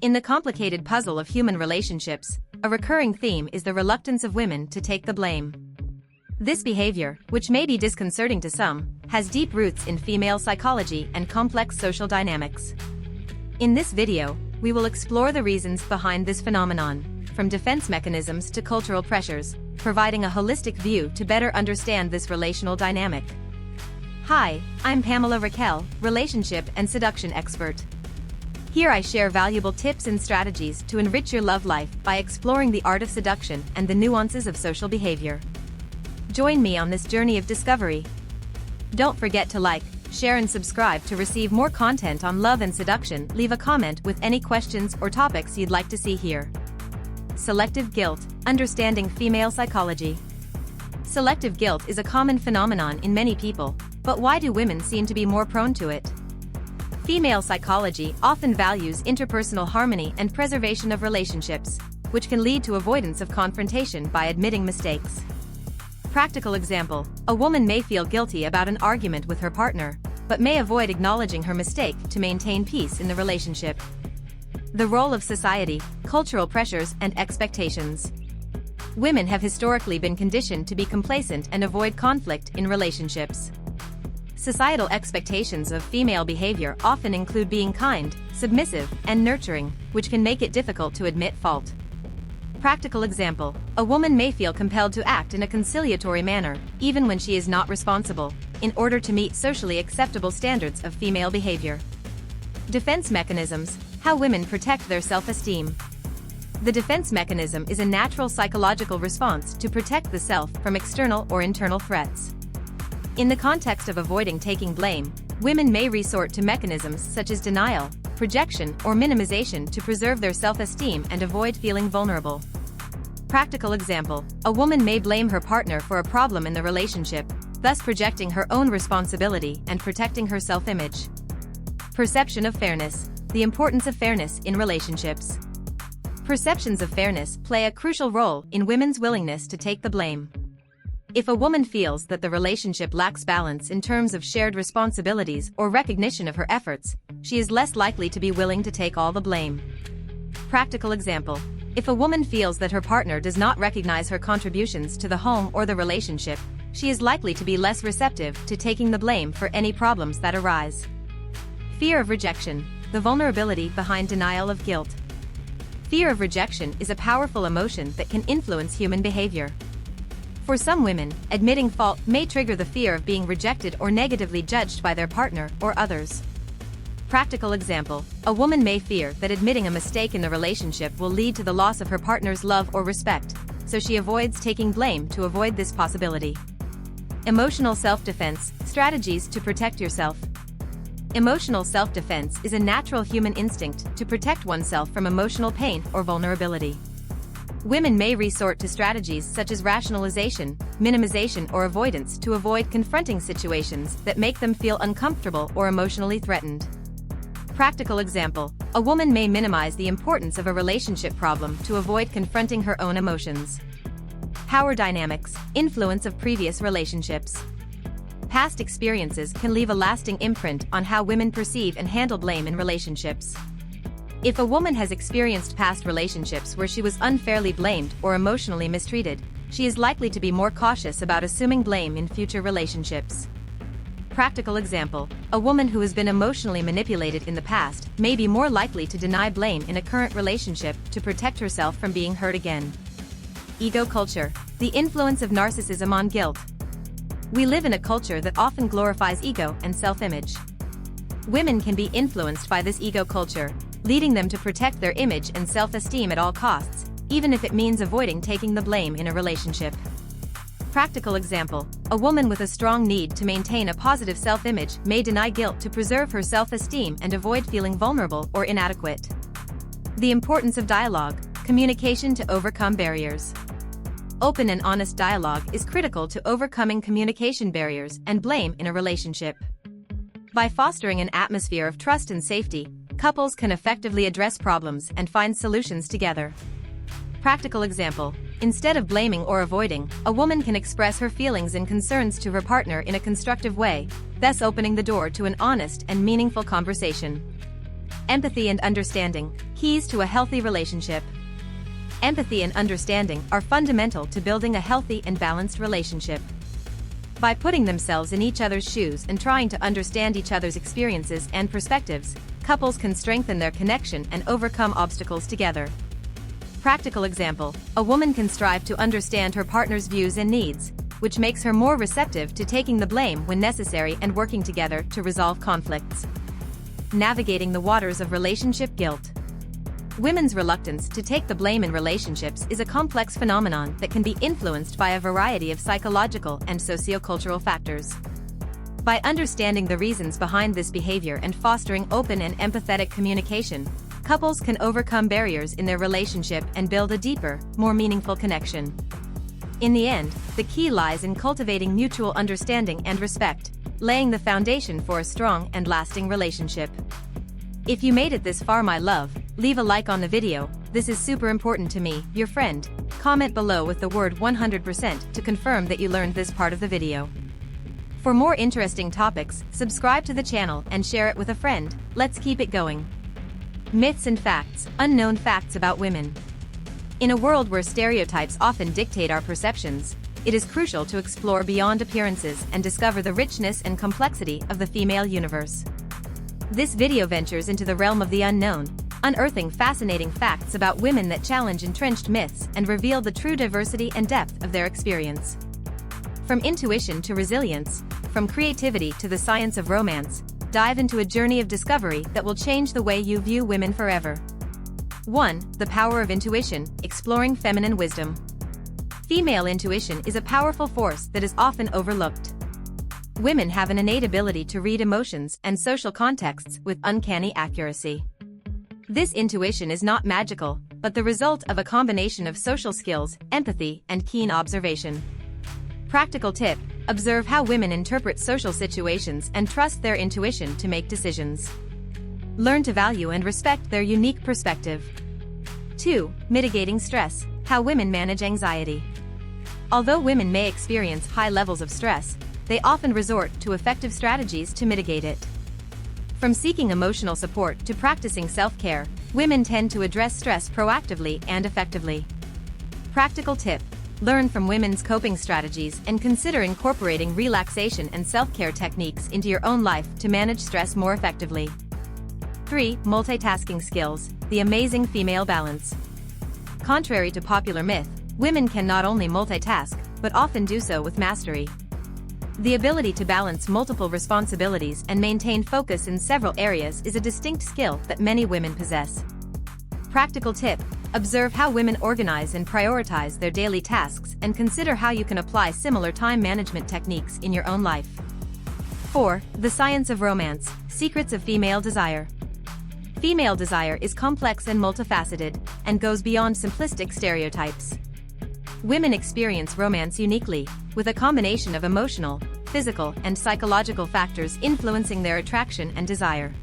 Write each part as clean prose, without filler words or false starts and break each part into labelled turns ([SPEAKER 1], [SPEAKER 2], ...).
[SPEAKER 1] In the complicated puzzle of human relationships, a recurring theme is the reluctance of women to take the blame. This behavior, which may be disconcerting to some, has deep roots in female psychology and complex social dynamics. In this video, we will explore the reasons behind this phenomenon, from defense mechanisms to cultural pressures, providing a holistic view to better understand this relational dynamic. Hi, I'm Pamela Raquel, relationship and seduction expert. Here I share valuable tips and strategies to enrich your love life by exploring the art of seduction and the nuances of social behavior. Join me on this journey of discovery. Don't forget to like, share and subscribe to receive more content on love and seduction. Leave a comment with any questions or topics you'd like to see here. Selective guilt, understanding female psychology. Selective guilt is a common phenomenon in many people, but why do women seem to be more prone to it? Female psychology often values interpersonal harmony and preservation of relationships, which can lead to avoidance of confrontation by admitting mistakes. Practical example: a woman may feel guilty about an argument with her partner, but may avoid acknowledging her mistake to maintain peace in the relationship. The role of society, cultural pressures and expectations. Women have historically been conditioned to be complacent and avoid conflict in relationships. Societal expectations of female behavior often include being kind, submissive, and nurturing, which can make it difficult to admit fault. Practical example: a woman may feel compelled to act in a conciliatory manner, even when she is not responsible, in order to meet socially acceptable standards of female behavior. Defense mechanisms: how women protect their self-esteem. The defense mechanism is a natural psychological response to protect the self from external or internal threats. In the context of avoiding taking blame, women may resort to mechanisms such as denial, projection, or minimization to preserve their self-esteem and avoid feeling vulnerable. Practical example: a woman may blame her partner for a problem in the relationship, thus projecting her own responsibility and protecting her self-image. Perception of fairness: the importance of fairness in relationships. Perceptions of fairness play a crucial role in women's willingness to take the blame. If a woman feels that the relationship lacks balance in terms of shared responsibilities or recognition of her efforts, she is less likely to be willing to take all the blame. Practical example: if a woman feels that her partner does not recognize her contributions to the home or the relationship, she is likely to be less receptive to taking the blame for any problems that arise. Fear of rejection: the vulnerability behind denial of guilt. Fear of rejection is a powerful emotion that can influence human behavior. For some women, admitting fault may trigger the fear of being rejected or negatively judged by their partner or others. Practical example: a woman may fear that admitting a mistake in the relationship will lead to the loss of her partner's love or respect, so she avoids taking blame to avoid this possibility. Emotional self-defense: strategies to protect yourself. Emotional self-defense is a natural human instinct to protect oneself from emotional pain or vulnerability. Women may resort to strategies such as rationalization, minimization, or avoidance to avoid confronting situations that make them feel uncomfortable or emotionally threatened. Practical example: a woman may minimize the importance of a relationship problem to avoid confronting her own emotions. Power dynamics: influence of previous relationships. Past experiences can leave a lasting imprint on how women perceive and handle blame in relationships. If a woman has experienced past relationships where she was unfairly blamed or emotionally mistreated, she is likely to be more cautious about assuming blame in future relationships. Practical example: a woman who has been emotionally manipulated in the past may be more likely to deny blame in a current relationship to protect herself from being hurt again. Ego culture: the influence of narcissism on guilt. We live in a culture that often glorifies ego and self-image. Women can be influenced by this ego culture, leading them to protect their image and self-esteem at all costs, even if it means avoiding taking the blame in a relationship. Practical example: a woman with a strong need to maintain a positive self-image may deny guilt to preserve her self-esteem and avoid feeling vulnerable or inadequate. The importance of dialogue, communication to overcome barriers. Open and honest dialogue is critical to overcoming communication barriers and blame in a relationship. By fostering an atmosphere of trust and safety, couples can effectively address problems and find solutions together. Practical example: instead of blaming or avoiding, a woman can express her feelings and concerns to her partner in a constructive way, thus opening the door to an honest and meaningful conversation. Empathy and understanding: Keys to a healthy relationship. Empathy and understanding are fundamental to building a healthy and balanced relationship. By putting themselves in each other's shoes and trying to understand each other's experiences and perspectives, couples can strengthen their connection and overcome obstacles together. Practical example: a woman can strive to understand her partner's views and needs, which makes her more receptive to taking the blame when necessary and working together to resolve conflicts. Navigating the waters of relationship guilt. Women's reluctance to take the blame in relationships is a complex phenomenon that can be influenced by a variety of psychological and sociocultural factors. By understanding the reasons behind this behavior and fostering open and empathetic communication, couples can overcome barriers in their relationship and build a deeper, more meaningful connection. In the end, the key lies in cultivating mutual understanding and respect, laying the foundation for a strong and lasting relationship. If you made it this far, my love, leave a like on the video. This is super important to me, your friend. Comment below with the word 100% to confirm that you learned this part of the video. For more interesting topics, subscribe to the channel and share it with a friend. Let's keep it going. Myths and facts, unknown facts about women. In a world where stereotypes often dictate our perceptions, it is crucial to explore beyond appearances and discover the richness and complexity of the female universe. This video ventures into the realm of the unknown, unearthing fascinating facts about women that challenge entrenched myths and reveal the true diversity and depth of their experience. From intuition to resilience, from creativity to the science of romance, dive into a journey of discovery that will change the way you view women forever. 1. The power of intuition, exploring feminine wisdom. Female intuition is a powerful force that is often overlooked. Women have an innate ability to read emotions and social contexts with uncanny accuracy. This intuition is not magical, but the result of a combination of social skills, empathy, and keen observation. Practical tip: observe how women interpret social situations and trust their intuition to make decisions. Learn to value and respect their unique perspective. 2. Mitigating stress, how women manage anxiety. Although women may experience high levels of stress, they often resort to effective strategies to mitigate it. From seeking emotional support to practicing self-care, women tend to address stress proactively and effectively. Practical tip: learn from women's coping strategies and consider incorporating relaxation and self-care techniques into your own life to manage stress more effectively. 3. Multitasking skills, the amazing female balance. Contrary to popular myth, women can not only multitask, but often do so with mastery. The ability to balance multiple responsibilities and maintain focus in several areas is a distinct skill that many women possess. Practical tip: observe how women organize and prioritize their daily tasks and consider how you can apply similar time management techniques in your own life. 4. The science of romance, secrets of female desire. Female desire is complex and multifaceted, and goes beyond simplistic stereotypes. Women experience romance uniquely, with a combination of emotional, physical, and psychological factors influencing their attraction and desire.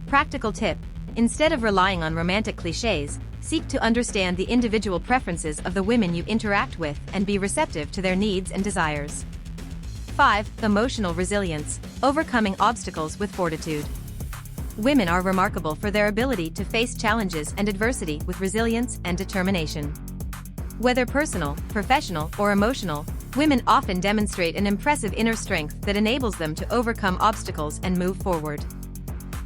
[SPEAKER 1] Practical tip: instead of relying on romantic cliches, seek to understand the individual preferences of the women you interact with and be receptive to their needs and desires. 5. Emotional resilience, overcoming obstacles with fortitude. Women are remarkable for their ability to face challenges and adversity with resilience and determination. Whether personal, professional, or emotional, women often demonstrate an impressive inner strength that enables them to overcome obstacles and move forward.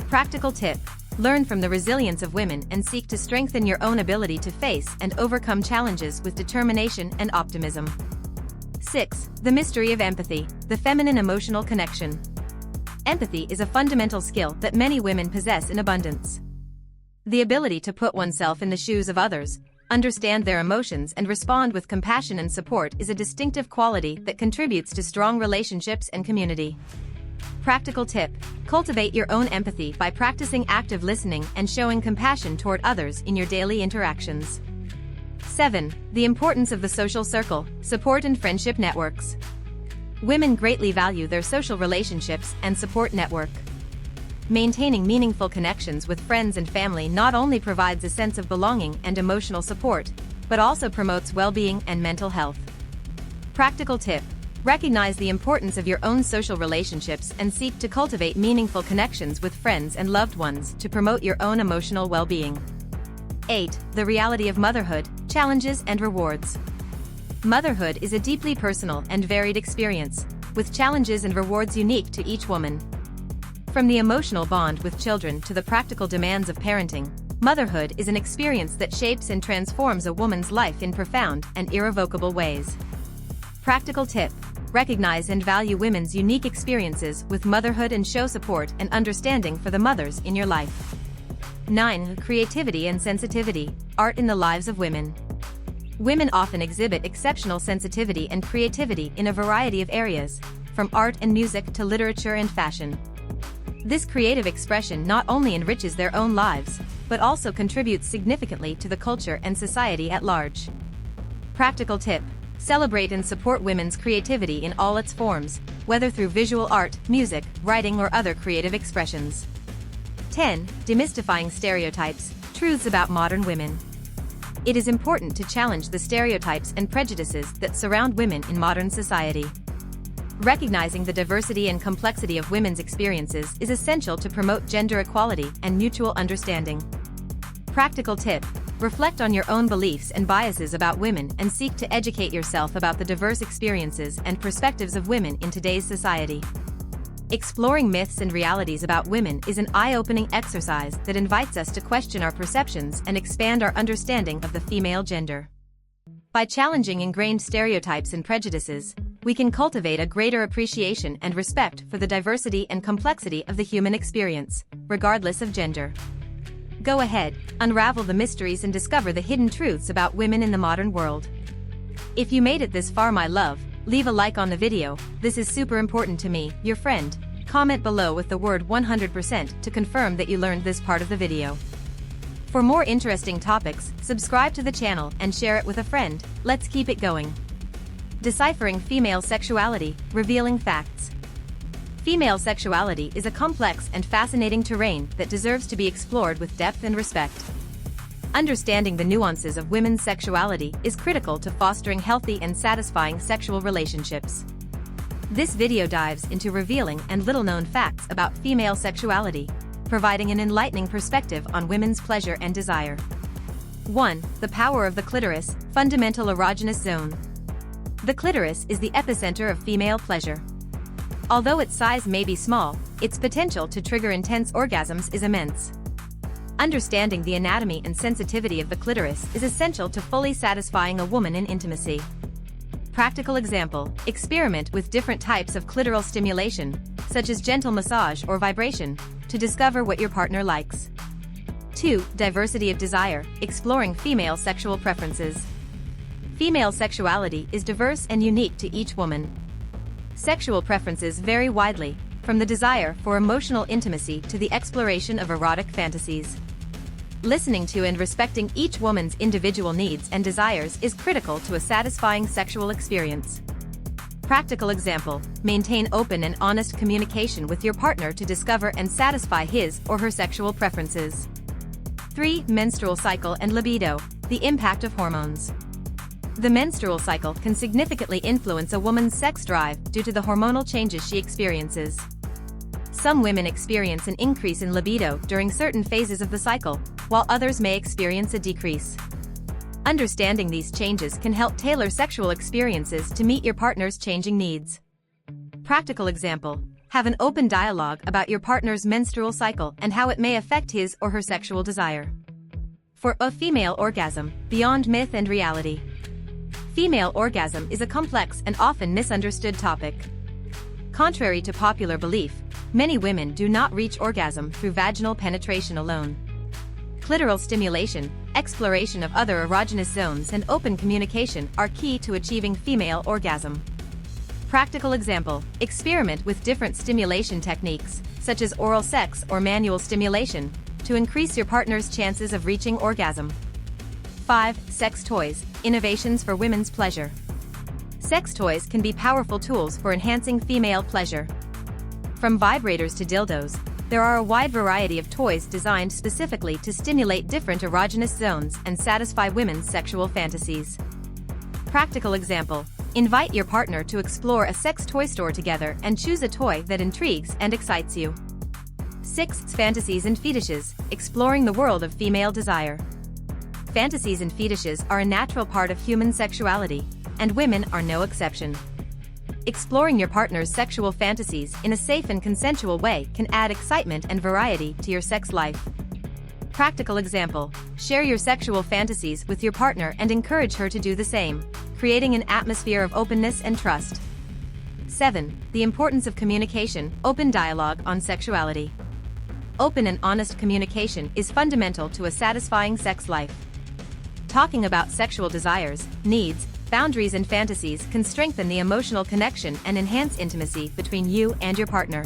[SPEAKER 1] Practical tip: learn from the resilience of women and seek to strengthen your own ability to face and overcome challenges with determination and optimism. 6. The mystery of empathy, the feminine emotional connection. Empathy is a fundamental skill that many women possess in abundance. The ability to put oneself in the shoes of others, understand their emotions and respond with compassion and support is a distinctive quality that contributes to strong relationships and community. Practical tip: cultivate your own empathy by practicing active listening and showing compassion toward others in your daily interactions. 7. The importance of the social circle, support and friendship networks. Women greatly value their social relationships and support network. Maintaining meaningful connections with friends and family not only provides a sense of belonging and emotional support, but also promotes well-being and mental health. Practical tip: recognize the importance of your own social relationships and seek to cultivate meaningful connections with friends and loved ones to promote your own emotional well-being. 8. The reality of motherhood, challenges and rewards. Motherhood is a deeply personal and varied experience, with challenges and rewards unique to each woman. From the emotional bond with children to the practical demands of parenting, motherhood is an experience that shapes and transforms a woman's life in profound and irrevocable ways. Practical tip: recognize and value women's unique experiences with motherhood and show support and understanding for the mothers in your life. 9. Creativity and sensitivity, art in the lives of women. Women often exhibit exceptional sensitivity and creativity in a variety of areas, from art and music to literature and fashion. This creative expression not only enriches their own lives, but also contributes significantly to the culture and society at large. Practical tip: celebrate and support women's creativity in all its forms, whether through visual art, music, writing or other creative expressions. 10. Demystifying stereotypes, truths about modern women. It is important to challenge the stereotypes and prejudices that surround women in modern society. Recognizing the diversity and complexity of women's experiences is essential to promote gender equality and mutual understanding. Practical tip: reflect on your own beliefs and biases about women and seek to educate yourself about the diverse experiences and perspectives of women in today's society. Exploring myths and realities about women is an eye-opening exercise that invites us to question our perceptions and expand our understanding of the female gender. By challenging ingrained stereotypes and prejudices, we can cultivate a greater appreciation and respect for the diversity and complexity of the human experience, regardless of gender. Go ahead, unravel the mysteries and discover the hidden truths about women in the modern world. If you made it this far, my love, leave a like on the video. This is super important to me, your friend. Comment below with the word 100% to confirm that you learned this part of the video. For more interesting topics, subscribe to the channel and share it with a friend. Let's keep it going. Deciphering female sexuality, revealing facts. Female sexuality is a complex and fascinating terrain that deserves to be explored with depth and respect. Understanding the nuances of women's sexuality is critical to fostering healthy and satisfying sexual relationships. This video dives into revealing and little-known facts about female sexuality, providing an enlightening perspective on women's pleasure and desire. 1. The power of the clitoris, fundamental erogenous zone. The clitoris is the epicenter of female pleasure. Although its size may be small, its potential to trigger intense orgasms is immense. Understanding the anatomy and sensitivity of the clitoris is essential to fully satisfying a woman in intimacy. Practical example: experiment with different types of clitoral stimulation, such as gentle massage or vibration, to discover what your partner likes. 2. Diversity of desire, exploring female sexual preferences. Female sexuality is diverse and unique to each woman. Sexual preferences vary widely, from the desire for emotional intimacy to the exploration of erotic fantasies. Listening to and respecting each woman's individual needs and desires is critical to a satisfying sexual experience. Practical example: maintain open and honest communication with your partner to discover and satisfy his or her sexual preferences. 3. Menstrual cycle and libido, the impact of hormones. The menstrual cycle can significantly influence a woman's sex drive due to the hormonal changes she experiences. Some women experience an increase in libido during certain phases of the cycle, while others may experience a decrease. Understanding these changes can help tailor sexual experiences to meet your partner's changing needs. Practical example: have an open dialogue about your partner's menstrual cycle and how it may affect his or her sexual desire. For a female orgasm, beyond myth and reality. Female orgasm is a complex and often misunderstood topic. Contrary to popular belief, many women do not reach orgasm through vaginal penetration alone. Clitoral stimulation, exploration of other erogenous zones and open communication are key to achieving female orgasm. Practical example: experiment with different stimulation techniques, such as oral sex or manual stimulation, to increase your partner's chances of reaching orgasm. 5. Sex toys, innovations for women's pleasure. Sex toys can be powerful tools for enhancing female pleasure. From vibrators to dildos, there are a wide variety of toys designed specifically to stimulate different erogenous zones and satisfy women's sexual fantasies. Practical example: invite your partner to explore a sex toy store together and choose a toy that intrigues and excites you. 6. Fantasies and fetishes, exploring the world of female desire. Fantasies and fetishes are a natural part of human sexuality, and women are no exception. Exploring your partner's sexual fantasies in a safe and consensual way can add excitement and variety to your sex life. Practical example: share your sexual fantasies with your partner and encourage her to do the same, creating an atmosphere of openness and trust. 7. The importance of communication, open dialogue on sexuality. Open and honest communication is fundamental to a satisfying sex life. Talking about sexual desires, needs, boundaries and fantasies can strengthen the emotional connection and enhance intimacy between you and your partner.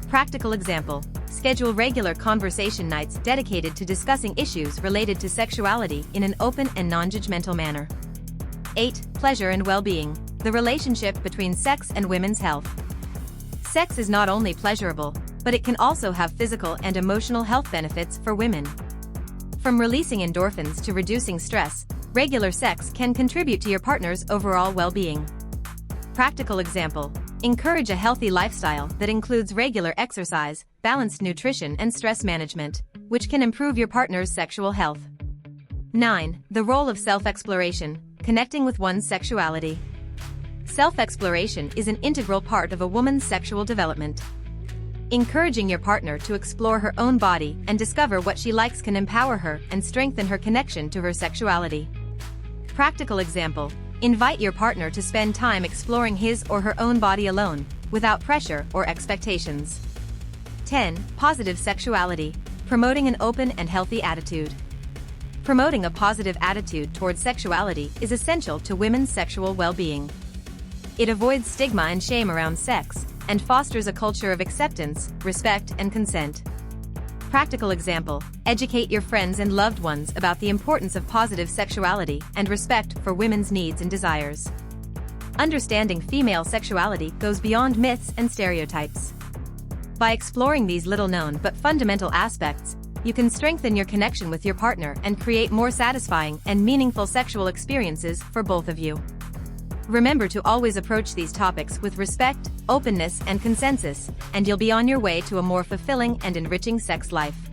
[SPEAKER 1] Practical example: schedule regular conversation nights dedicated to discussing issues related to sexuality in an open and non-judgmental manner. 8. Pleasure and well-being, the relationship between sex and women's health. Sex is not only pleasurable, but it can also have physical and emotional health benefits for women. From releasing endorphins to reducing stress, regular sex can contribute to your partner's overall well-being. Practical example: encourage a healthy lifestyle that includes regular exercise, balanced nutrition and stress management, which can improve your partner's sexual health. 9. The role of self-exploration, connecting with one's sexuality. Self-exploration is an integral part of a woman's sexual development. Encouraging your partner to explore her own body and discover what she likes can empower her and strengthen her connection to her sexuality. Practical example: invite your partner to spend time exploring his or her own body alone, without pressure or expectations. 10. Positive sexuality, promoting an open and healthy attitude. Promoting a positive attitude towards sexuality is essential to women's sexual well-being. It avoids stigma and shame around sex, and fosters a culture of acceptance, respect, and consent. Practical example: educate your friends and loved ones about the importance of positive sexuality and respect for women's needs and desires. Understanding female sexuality goes beyond myths and stereotypes. By exploring these little-known but fundamental aspects, you can strengthen your connection with your partner and create more satisfying and meaningful sexual experiences for both of you. Remember to always approach these topics with respect, openness, and consensus, and you'll be on your way to a more fulfilling and enriching sex life.